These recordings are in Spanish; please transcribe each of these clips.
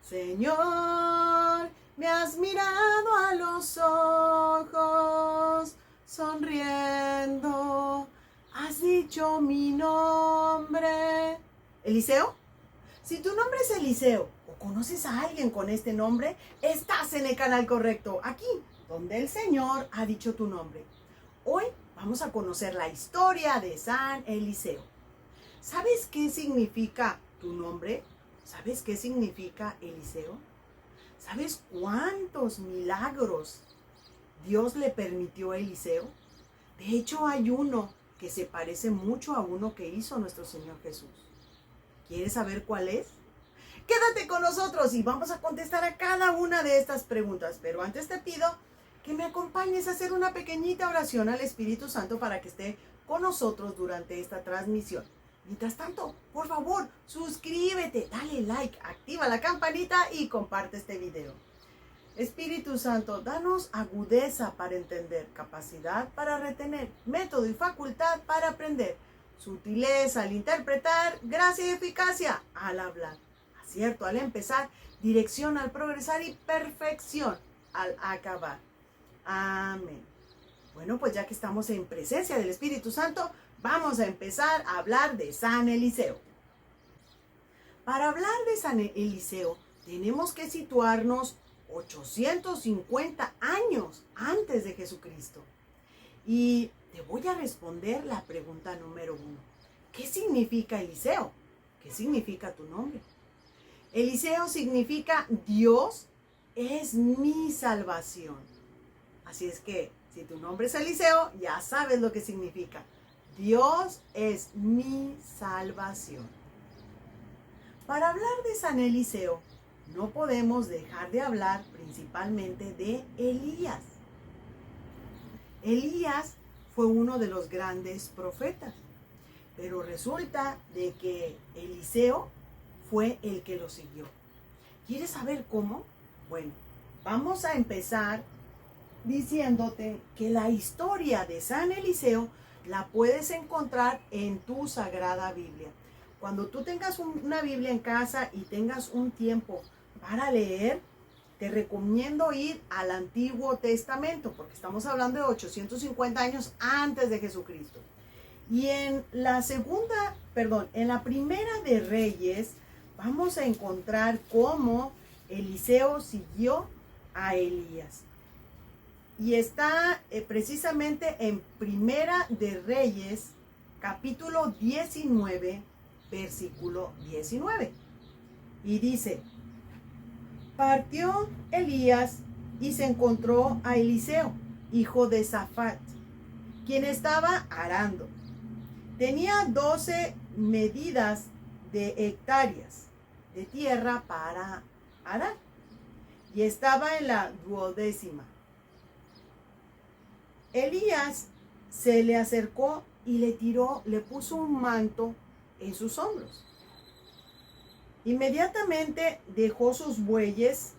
Señor, me has mirado a los ojos, sonriendo, has dicho mi nombre. ¿Eliseo? Si tu nombre es Eliseo o conoces a alguien con este nombre, estás en el canal correcto, aquí, donde el Señor ha dicho tu nombre. Hoy vamos a conocer la historia de San Eliseo. ¿Sabes qué significa tu nombre? ¿Sabes qué significa Eliseo? ¿Sabes cuántos milagros Dios le permitió a Eliseo? De hecho, hay uno que se parece mucho a uno que hizo nuestro Señor Jesús. ¿Quieres saber cuál es? Quédate con nosotros y vamos a contestar a cada una de estas preguntas. Pero antes te pido que me acompañes a hacer una pequeñita oración al Espíritu Santo para que esté con nosotros durante esta transmisión. Mientras tanto, por favor, suscríbete, dale like, activa la campanita y comparte este video. Espíritu Santo, danos agudeza para entender, capacidad para retener, método y facultad para aprender, sutileza al interpretar, gracia y eficacia al hablar, acierto al empezar, dirección al progresar y perfección al acabar. Amén. Bueno, pues ya que estamos en presencia del Espíritu Santo, vamos a empezar a hablar de San Eliseo. Para hablar de San Eliseo, tenemos que situarnos 850 años antes de Jesucristo. Y te voy a responder la pregunta número 1. ¿Qué significa Eliseo? ¿Qué significa tu nombre? Eliseo significa Dios es mi salvación. Así es que, si tu nombre es Eliseo, ya sabes lo que significa. Dios es mi salvación. Para hablar de San Eliseo, no podemos dejar de hablar principalmente de Elías. Elías fue uno de los grandes profetas, pero resulta de que Eliseo fue el que lo siguió. ¿Quieres saber cómo? Bueno, vamos a empezar diciéndote que la historia de San Eliseo la puedes encontrar en tu Sagrada Biblia. Cuando tú tengas una Biblia en casa y tengas un tiempo para leer, te recomiendo ir al Antiguo Testamento, porque estamos hablando de 850 años antes de Jesucristo. Y en la primera de Reyes, vamos a encontrar cómo Eliseo siguió a Elías. Y está precisamente en Primera de Reyes, capítulo 19, versículo 19. Y dice: partió Elías y se encontró a Eliseo, hijo de Safat, quien estaba arando. Tenía 12 medidas de hectáreas de tierra para arar, y estaba en la 12ª. Elías se le acercó y le puso un manto en sus hombros. Inmediatamente dejó sus bueyes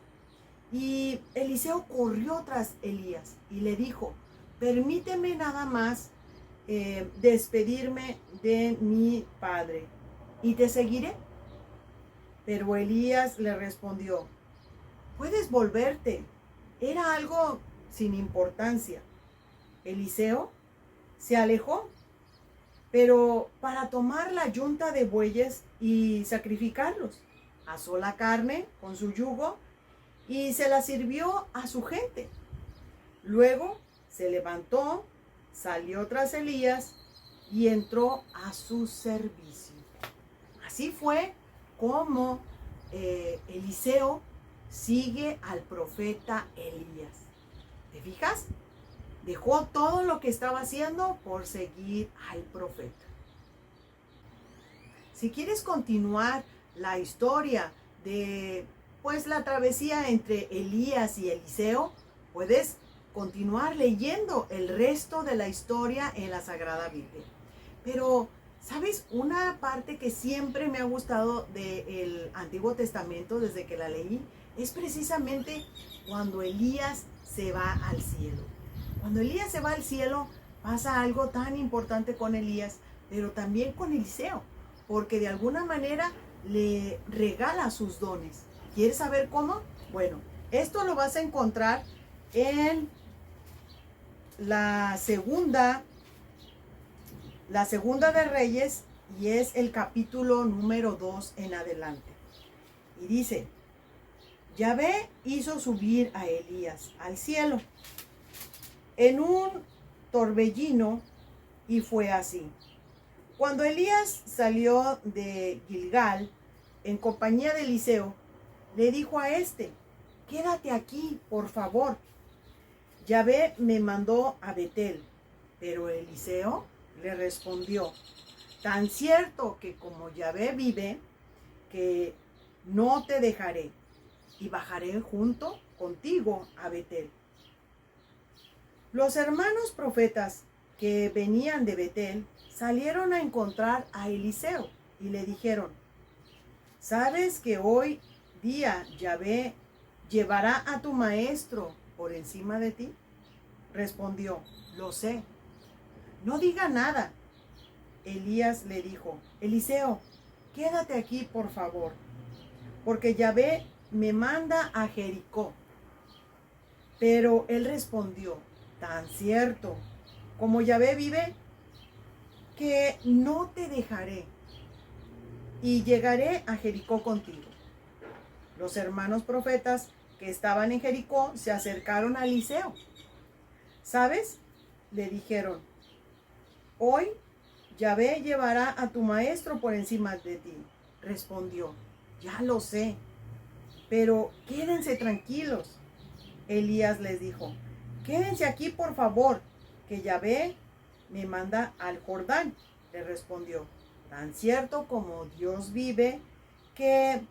y Eliseo corrió tras Elías y le dijo: permíteme nada más despedirme de mi padre y te seguiré. Pero Elías le respondió: puedes volverte, era algo sin importancia. Eliseo se alejó, pero para tomar la yunta de bueyes y sacrificarlos. Asó la carne con su yugo y se la sirvió a su gente. Luego se levantó, salió tras Elías y entró a su servicio. Así fue como Eliseo sigue al profeta Elías. ¿Te fijas? Dejó todo lo que estaba haciendo por seguir al profeta. Si quieres continuar la historia de la travesía entre Elías y Eliseo, puedes continuar leyendo el resto de la historia en la Sagrada Biblia. Pero, ¿sabes? Una parte que siempre me ha gustado del Antiguo Testamento desde que la leí es precisamente cuando Elías se va al cielo. Cuando Elías se va al cielo, pasa algo tan importante con Elías, pero también con Eliseo, porque de alguna manera le regala sus dones. ¿Quieres saber cómo? Bueno, esto lo vas a encontrar en la segunda de Reyes, y es el capítulo número 2 en adelante. Y dice: Yahvé hizo subir a Elías al cielo en un torbellino, y fue así. Cuando Elías salió de Gilgal en compañía de Eliseo, le dijo a este: quédate aquí, por favor. Yahvé me mandó a Betel. Pero Eliseo le respondió: tan cierto que como Yahvé vive, que no te dejaré, y bajaré junto contigo a Betel. Los hermanos profetas que venían de Betel salieron a encontrar a Eliseo y le dijeron: ¿sabes que hoy día Yahvé llevará a tu maestro por encima de ti? Respondió: lo sé. No diga nada. Elías le dijo: Eliseo, quédate aquí, por favor, porque Yahvé me manda a Jericó. Pero él respondió: tan cierto como Yahvé vive, que no te dejaré, y llegaré a Jericó contigo. Los hermanos profetas que estaban en Jericó se acercaron a Eliseo. ¿Sabes?, le dijeron: hoy Yahvé llevará a tu maestro por encima de ti. Respondió: ya lo sé, pero quédense tranquilos. Elías les dijo: quédense aquí, por favor, que Yahvé me manda al Jordán. Le respondió: tan cierto como Dios vive, que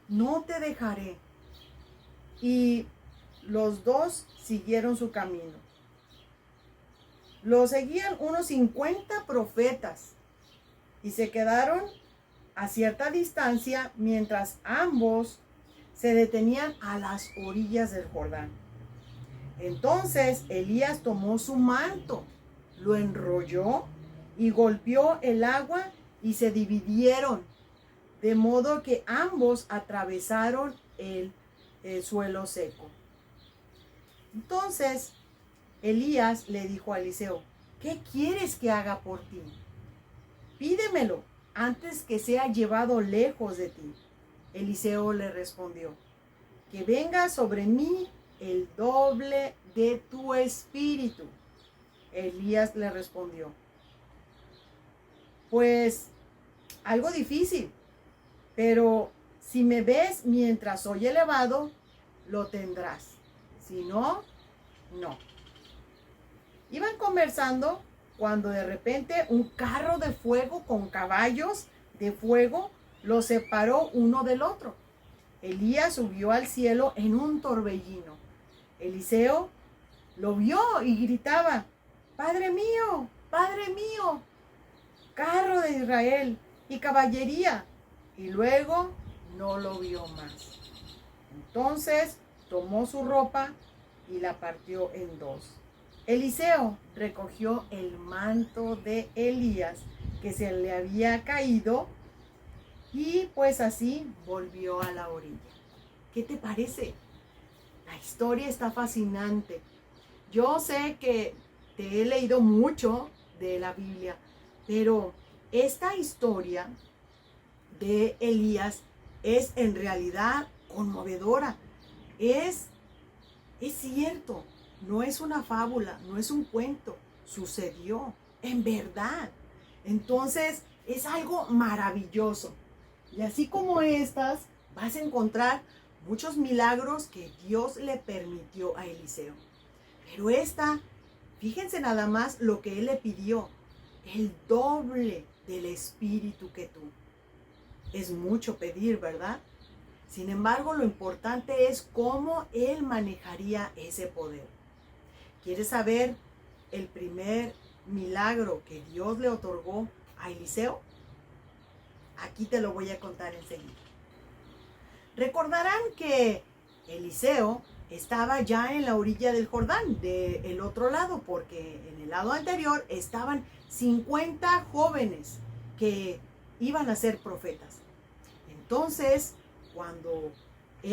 no te dejaré. Y los dos siguieron su camino. Lo seguían unos 50 profetas y se quedaron a cierta distancia mientras ambos se detenían a las orillas del Jordán. Entonces Elías tomó su manto, lo enrolló y golpeó el agua, y se dividieron, de modo que ambos atravesaron el suelo seco. Entonces Elías le dijo a Eliseo: ¿qué quieres que haga por ti? Pídemelo antes que sea llevado lejos de ti. Eliseo le respondió: que venga sobre mí el doble de tu espíritu. Elías le respondió: pues algo difícil, pero si me ves mientras soy elevado, lo tendrás. Si no, no. Iban conversando cuando de repente un carro de fuego con caballos de fuego los separó uno del otro. Elías subió al cielo en un torbellino. Eliseo lo vio y gritaba: Padre mío, carro de Israel y caballería. Y luego no lo vio más. Entonces tomó su ropa y la partió en dos. Eliseo recogió el manto de Elías que se le había caído, y pues así volvió a la orilla. ¿Qué te parece? La historia está fascinante. Yo sé que te he leído mucho de la Biblia, pero esta historia de Elías es en realidad conmovedora. Es cierto, no es una fábula, no es un cuento, sucedió en verdad. Entonces es algo maravilloso. Y así como estas, vas a encontrar muchos milagros que Dios le permitió a Eliseo. Pero esta, fíjense nada más lo que él le pidió: el doble del espíritu que tú. Es mucho pedir, ¿verdad? Sin embargo, lo importante es cómo él manejaría ese poder. ¿Quieres saber el primer milagro que Dios le otorgó a Eliseo? Aquí te lo voy a contar enseguida. Recordarán que Eliseo estaba ya en la orilla del Jordán, del otro lado, porque en el lado anterior estaban 50 jóvenes que iban a ser profetas. Entonces, cuando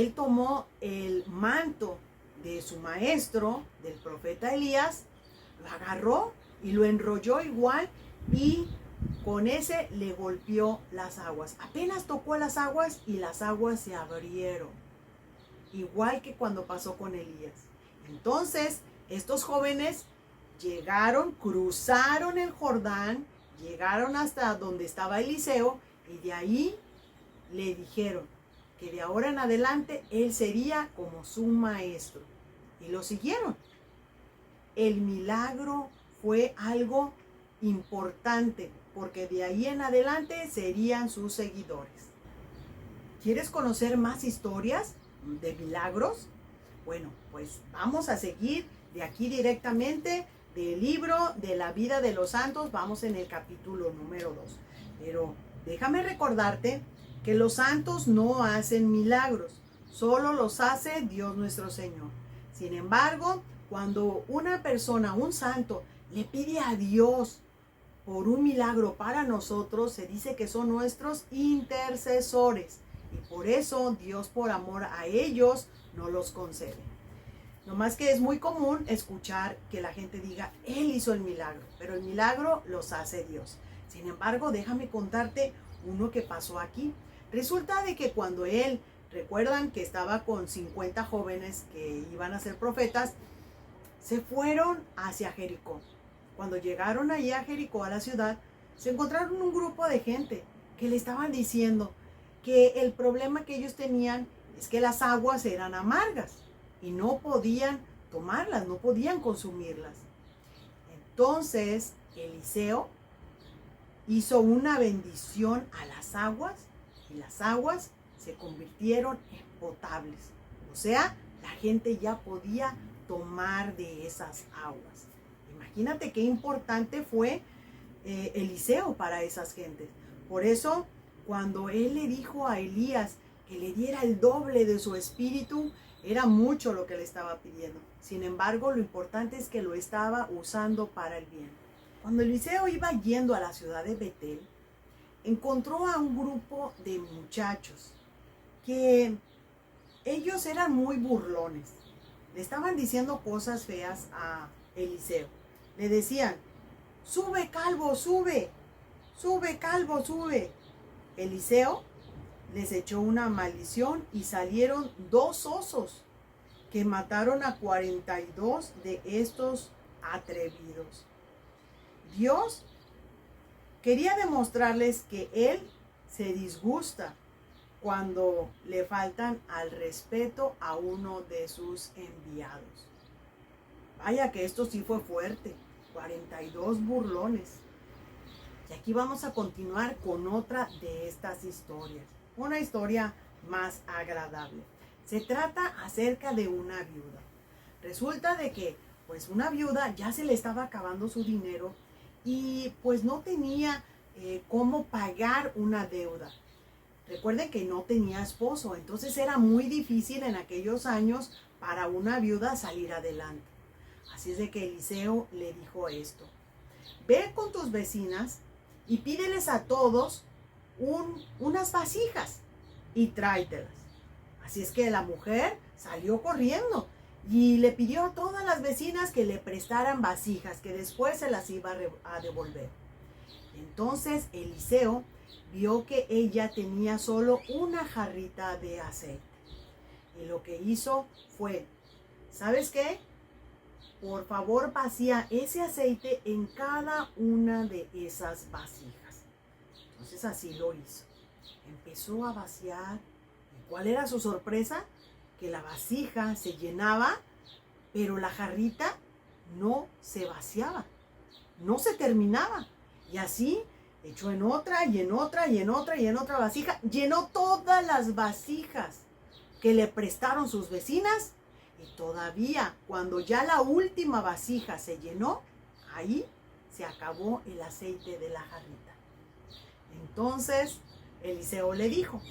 él tomó el manto de su maestro, del profeta Elías, lo agarró y lo enrolló igual y con ese le golpeó las aguas. Apenas tocó las aguas y las aguas se abrieron, igual que cuando pasó con Elías. Entonces, estos jóvenes llegaron, cruzaron el Jordán, llegaron hasta donde estaba Eliseo y de ahí le dijeron que de ahora en adelante él sería como su maestro. Y lo siguieron. El milagro fue algo importante porque de ahí en adelante serían sus seguidores. ¿Quieres conocer más historias de milagros? Bueno, pues vamos a seguir de aquí directamente del libro de la vida de los santos. Vamos en el capítulo número 2. Pero déjame recordarte que los santos no hacen milagros, solo los hace Dios nuestro Señor. Sin embargo, cuando una persona, un santo, le pide a Dios por un milagro para nosotros, se dice que son nuestros intercesores. Y por eso Dios, por amor a ellos, nos los concede. No más que es muy común escuchar que la gente diga, Él hizo el milagro, pero el milagro los hace Dios. Sin embargo, déjame contarte uno que pasó aquí. Resulta de que cuando él, recuerdan que estaba con 50 jóvenes que iban a ser profetas, se fueron hacia Jericó. Cuando llegaron allí a Jericó, a la ciudad, se encontraron un grupo de gente que le estaban diciendo que el problema que ellos tenían es que las aguas eran amargas y no podían tomarlas, no podían consumirlas. Entonces, Eliseo hizo una bendición a las aguas y las aguas se convirtieron en potables. O sea, la gente ya podía tomar de esas aguas. Imagínate qué importante fue Eliseo para esas gentes. Por eso, cuando él le dijo a Elías que le diera el doble de su espíritu, era mucho lo que le estaba pidiendo. Sin embargo, lo importante es que lo estaba usando para el bien. Cuando Eliseo iba yendo a la ciudad de Betel, encontró a un grupo de muchachos que ellos eran muy burlones. Le estaban diciendo cosas feas a Eliseo. Le decían, sube calvo, sube, sube calvo, sube. Eliseo les echó una maldición y salieron 2 osos que mataron a 42 de estos atrevidos. Dios quería demostrarles que Él se disgusta cuando le faltan al respeto a uno de sus enviados. Vaya que esto sí fue fuerte, 42 burlones. Y aquí vamos a continuar con otra de estas historias, una historia más agradable. Se trata acerca de una viuda. Resulta de que pues una viuda ya se le estaba acabando su dinero y pues no tenía cómo pagar una deuda. Recuerden que no tenía esposo, entonces era muy difícil en aquellos años para una viuda salir adelante. Así es de que Eliseo le dijo esto: ve con tus vecinas y pídeles a todos unas vasijas y tráetelas. Así es que la mujer salió corriendo y le pidió a todas las vecinas que le prestaran vasijas, que después se las iba a devolver. Entonces Eliseo vio que ella tenía solo una jarrita de aceite. Y lo que hizo fue, ¿sabes qué? Por favor, vacía ese aceite en cada una de esas vasijas. Entonces así lo hizo. Empezó a vaciar. ¿Y cuál era su sorpresa? Que la vasija se llenaba, pero la jarrita no se vaciaba, no se terminaba. Y así echó en otra y en otra y en otra y en otra vasija. Llenó todas las vasijas que le prestaron sus vecinas. Y todavía, cuando ya la última vasija se llenó, ahí se acabó el aceite de la jarrita. Entonces Eliseo le dijo: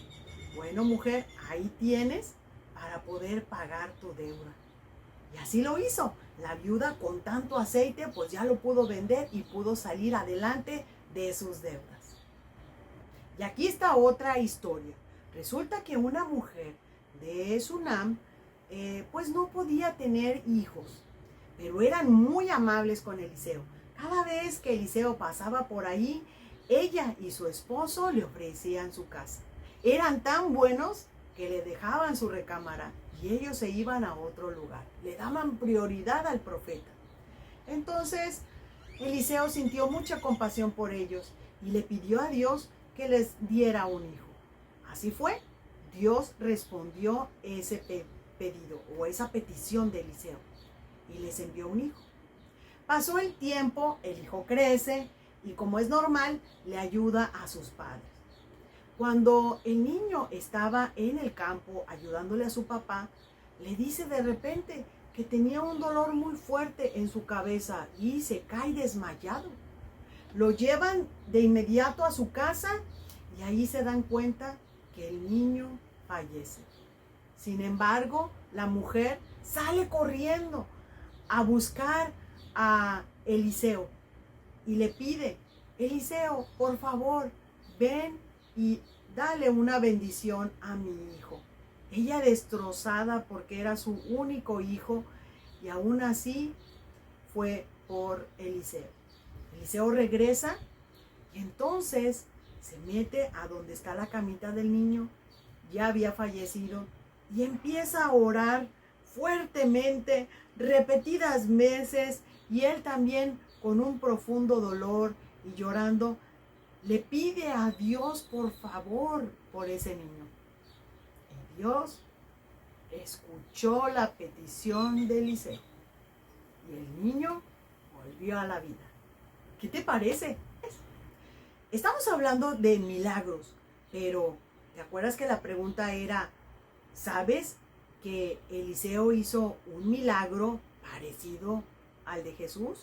bueno, mujer, ahí tienes para poder pagar tu deuda. Y así lo hizo. La viuda, con tanto aceite, pues ya lo pudo vender y pudo salir adelante de sus deudas. Y aquí está otra historia. Resulta que una mujer de Sunam, pues no podía tener hijos, pero eran muy amables con Eliseo. Cada vez que Eliseo pasaba por ahí, ella y su esposo le ofrecían su casa. Eran tan buenos que le dejaban su recámara y ellos se iban a otro lugar. Le daban prioridad al profeta. Entonces, Eliseo sintió mucha compasión por ellos y le pidió a Dios que les diera un hijo. Así fue. Dios respondió ese pedido o esa petición de Eliseo y les envió un hijo. Pasó el tiempo, el hijo crece y, como es normal, le ayuda a sus padres. Cuando el niño estaba en el campo ayudándole a su papá, le dice de repente que tenía un dolor muy fuerte en su cabeza y se cae desmayado. Lo llevan de inmediato a su casa y ahí se dan cuenta que el niño fallece. Sin embargo, la mujer sale corriendo a buscar a Eliseo y le pide: Eliseo, por favor, ven y dale una bendición a mi hijo. Ella destrozada porque era su único hijo y aún así fue por Eliseo. Eliseo regresa y entonces se mete a donde está la camita del niño, ya había fallecido, y empieza a orar fuertemente, repetidas veces, y él también con un profundo dolor y llorando, le pide a Dios por favor por ese niño. Y Dios escuchó la petición de Eliseo y el niño volvió a la vida. ¿Qué te parece? Estamos hablando de milagros, pero ¿te acuerdas que la pregunta era: ¿sabes que Eliseo hizo un milagro parecido al de Jesús?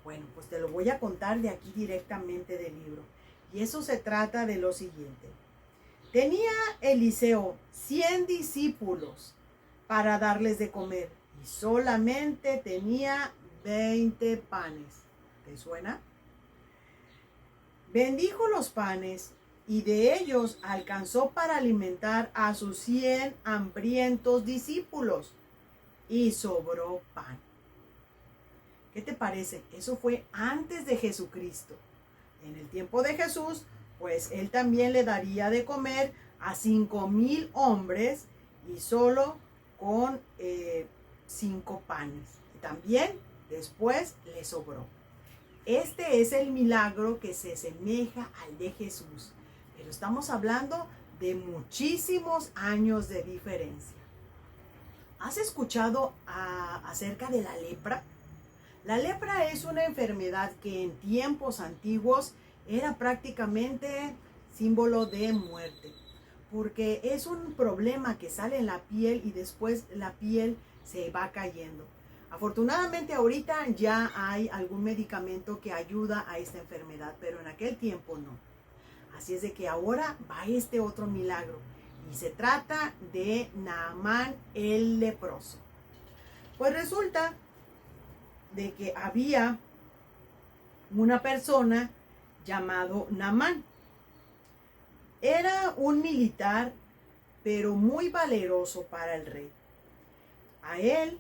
Bueno, pues te lo voy a contar de aquí directamente del libro. Y eso se trata de lo siguiente. Tenía Eliseo 100 discípulos para darles de comer y solamente tenía 20 panes. ¿Te suena? Bendijo los panes y de ellos alcanzó para alimentar a sus 100 hambrientos discípulos y sobró pan. ¿Qué te parece? Eso fue antes de Jesucristo. En el tiempo de Jesús, pues él también le daría de comer a 5,000 hombres y solo con 5 panes. Y también después le sobró. Este es el milagro que se asemeja al de Jesús, pero estamos hablando de muchísimos años de diferencia. ¿Has escuchado acerca de la lepra? La lepra es una enfermedad que en tiempos antiguos era prácticamente símbolo de muerte, porque es un problema que sale en la piel y después la piel se va cayendo. Afortunadamente ahorita ya hay algún medicamento que ayuda a esta enfermedad, pero en aquel tiempo no. Así es de que ahora va este otro milagro y se trata de Naamán el leproso. Pues resulta de que había una persona llamado Naamán. Era un militar, pero muy valeroso para el rey. A él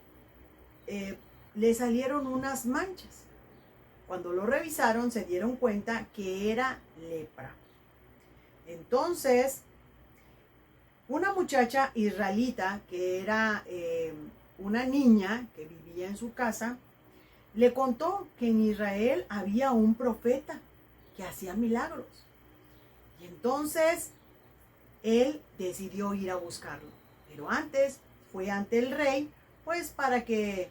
le salieron unas manchas. Cuando lo revisaron se dieron cuenta que era lepra. Entonces, una muchacha israelita que era una niña que vivía en su casa, le contó que en Israel había un profeta que hacía milagros. Y entonces él decidió ir a buscarlo. Pero antes fue ante el rey, pues para que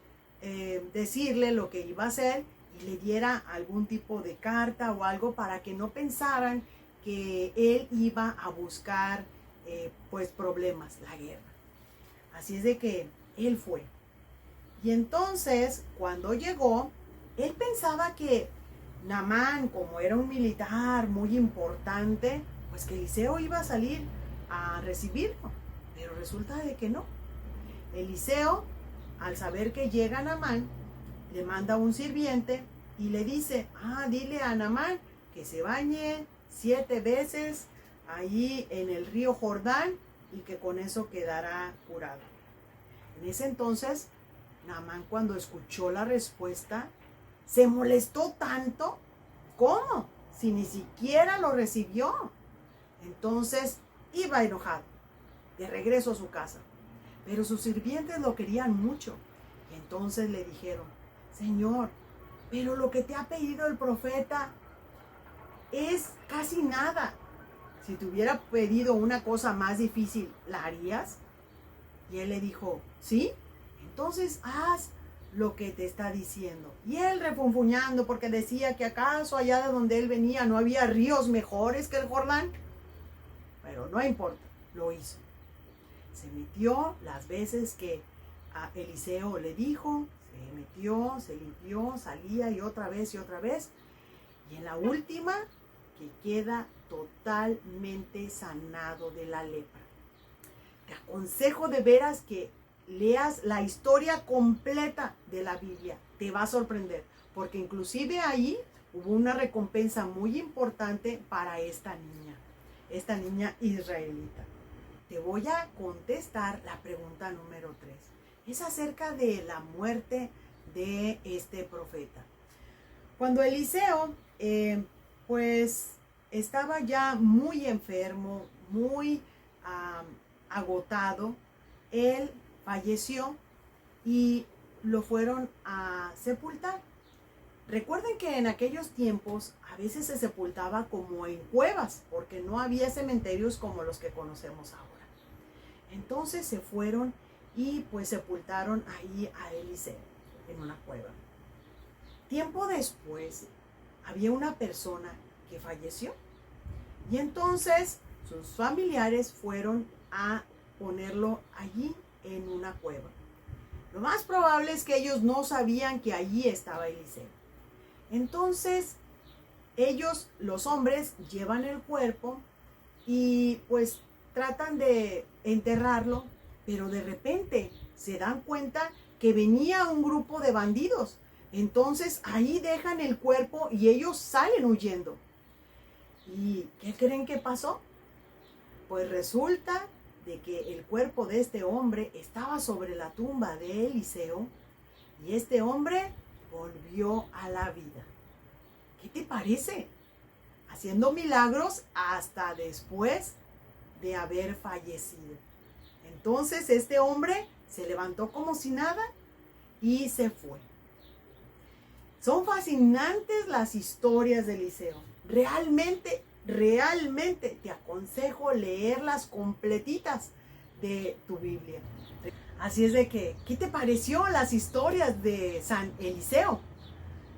decirle lo que iba a hacer y le diera algún tipo de carta o algo para que no pensaran que él iba a buscar pues problemas, la guerra. Así es de que él fue. Y entonces, cuando llegó, él pensaba que Naamán, como era un militar muy importante, pues que Eliseo iba a salir a recibirlo. Pero resulta de que no. Eliseo, al saber que llega Naamán, le manda un sirviente y le dice: dile a Naamán que se bañe 7 veces allí en el río Jordán y que con eso quedará curado. En ese entonces, Naamán, cuando escuchó la respuesta, se molestó tanto. ¿Cómo? Si ni siquiera lo recibió. Entonces iba enojado de regreso a su casa. Pero sus sirvientes lo querían mucho. Y entonces le dijeron: Señor, pero lo que te ha pedido el profeta es casi nada. Si te hubiera pedido una cosa más difícil, ¿la harías? Y él le dijo: sí, entonces haz lo que te está diciendo. Y él refunfuñando porque decía que acaso allá de donde él venía no había ríos mejores que el Jordán. Pero no importa, lo hizo. Se metió las veces que a Eliseo le dijo, se metió, se limpió, salía y otra vez. Y en la última, que queda totalmente sanado de la lepra. Te aconsejo de veras que leas la historia completa de la Biblia. Te va a sorprender, porque inclusive ahí hubo una recompensa muy importante para esta niña israelita. Te voy a contestar la pregunta número 3. Es acerca de la muerte de este profeta. Cuando Eliseo, pues estaba ya muy enfermo, muy agotado, él falleció y lo fueron a sepultar. Recuerden que en aquellos tiempos a veces se sepultaba como en cuevas, porque no había cementerios como los que conocemos ahora. Entonces se fueron y pues sepultaron ahí a Eliseo en una cueva. Tiempo después había una persona que falleció y entonces sus familiares fueron a ponerlo allí en una cueva. Lo más probable es que ellos no sabían que allí estaba Eliseo. Entonces ellos, los hombres, llevan el cuerpo y pues tratan de enterrarlo, pero de repente se dan cuenta que venía un grupo de bandidos. Entonces ahí dejan el cuerpo y ellos salen huyendo. ¿Y qué creen que pasó? Pues resulta de que el cuerpo de este hombre estaba sobre la tumba de Eliseo y este hombre volvió a la vida. ¿Qué te parece? Haciendo milagros hasta después de haber fallecido. Entonces este hombre se levantó como si nada y se fue. Son fascinantes las historias de Eliseo. Realmente te aconsejo leerlas completitas de tu Biblia. Así es de que, ¿qué te pareció las historias de San Eliseo?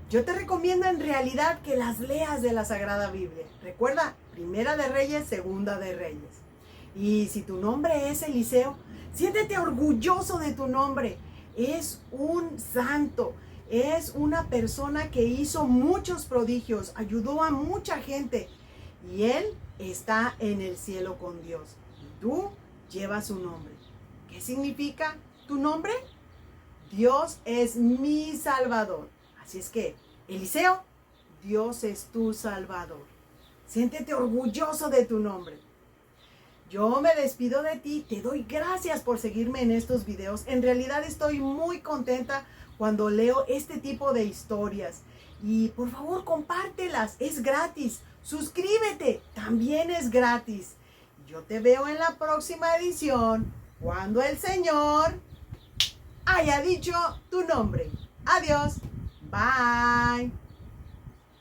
Yo te recomiendo en realidad que las leas de la Sagrada Biblia. Recuerda, Primera de Reyes, Segunda de Reyes. Y si tu nombre es Eliseo, siéntete orgulloso de tu nombre. Es un santo. Es una persona que hizo muchos prodigios, ayudó a mucha gente y él está en el cielo con Dios. Y tú llevas su nombre. ¿Qué significa tu nombre? Dios es mi Salvador. Así es que, Eliseo, Dios es tu Salvador. Siéntete orgulloso de tu nombre. Yo me despido de ti, te doy gracias por seguirme en estos videos. En realidad estoy muy contenta cuando leo este tipo de historias. Y por favor, compártelas, es gratis. Suscríbete, también es gratis. Yo te veo en la próxima edición, cuando el Señor haya dicho tu nombre. Adiós. Bye.